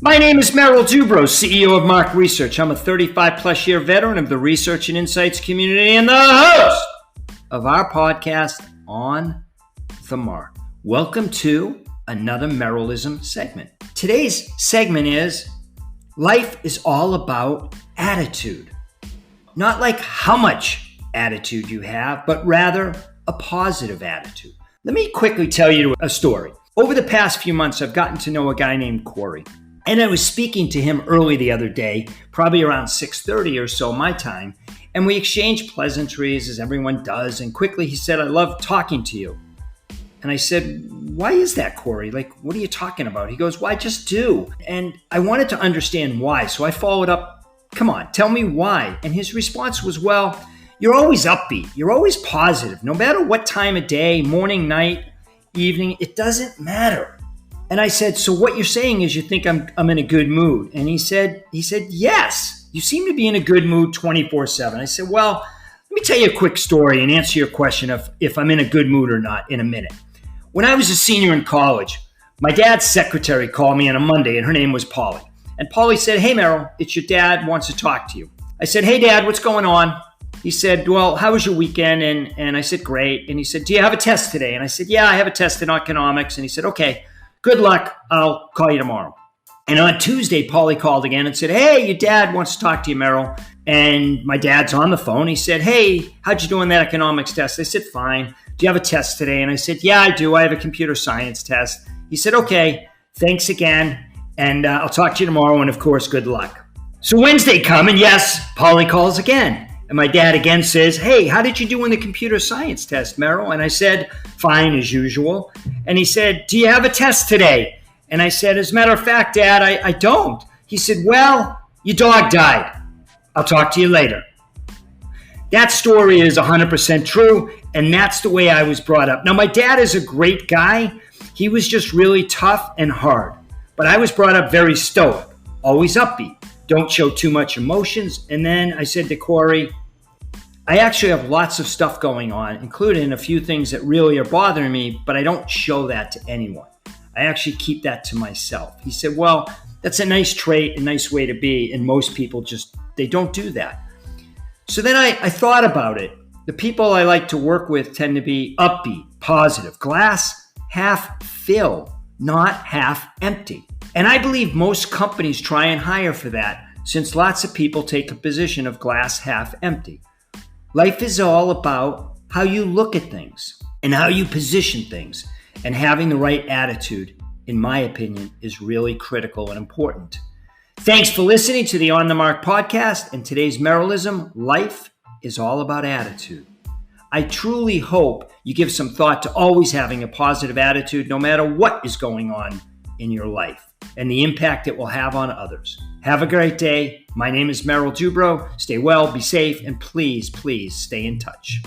My name is Merrill, CEO of Mark Research. I'm a 35-plus year veteran of the research and insights community and the host of our podcast, On the Mark. Welcome to another Merrillism segment. Today's segment is Life is all about attitude. Not like how much attitude you have, but rather a positive attitude. Let me quickly tell you a story. Over the past few months, I've gotten to know a guy named Corey. And I was speaking to him early the other day, probably around 6:30 or so my time, and we exchanged pleasantries as everyone does, and quickly he said, "I love talking to you." And I said, "Why is that, Corey? Like, what are you talking about?" He goes, "Well, I just do." And I wanted to understand why, so I followed up, "Come on, tell me why." And his response was, "Well, you're always upbeat. You're always positive. No matter what time of day, morning, night, evening, it doesn't matter." And I said, "So what you're saying is you think I'm in a good mood?" And he said, "Yes, you seem to be in a good mood 24/7. I said, "Well, let me tell you a quick story and answer your question of if I'm in a good mood or not in a minute." When I was a senior in college, my dad's secretary called me on a Monday and her name was Polly. And Polly said, "Hey, Merrill, it's your dad wants to talk to you." I said, "Hey, Dad, what's going on?" He said, "Well, how was your weekend?" And I said, "Great." And he said, "Do you have a test today?" And I said, "Yeah, I have a test in economics." And he said, "Okay. Good luck. I'll call you tomorrow." And on Tuesday, Polly called again and said, "Hey, your dad wants to talk to you, Merrill." And my dad's on the phone. He said, "Hey, how'd you do on that economics test?" I said, "Fine. Do you have a test today?" And I said, "Yeah, I do. I have a computer science test." He said, "Okay, thanks again. And I'll talk to you tomorrow. And of course, good luck." So Wednesday come, and yes, Polly calls again. And my dad again says, "Hey, how did you do on the computer science test, Merrill?" And I said, "Fine, as usual." And he said, "Do you have a test today?" And I said, "As a matter of fact, Dad, I don't." He said, "Well, your dog died. I'll talk to you later." That story is 100% true, and that's the way I was brought up. Now, my dad is a great guy. He was just really tough and hard. But I was brought up very stoic, always upbeat. Don't show too much emotions. And then I said to Corey, I actually have lots of stuff going on, including a few things that really are bothering me, but I don't show that to anyone. I actually keep that to myself. He said, "Well, that's a nice trait, a nice way to be, and most people they don't do that." So then I thought about it. The people I like to work with tend to be upbeat, positive, glass half filled, not half empty. And I believe most companies try and hire for that, since lots of people take a position of glass half empty. Life is all about how you look at things and how you position things, and having the right attitude, in my opinion, is really critical and important. Thanks for listening to the On the Mark podcast and today's Merrillism. Life is all about attitude. I truly hope you give some thought to always having a positive attitude no matter what is going on in your life and the impact it will have on others. Have a great day. My name is Merrill. Stay well, be safe, and please, please stay in touch.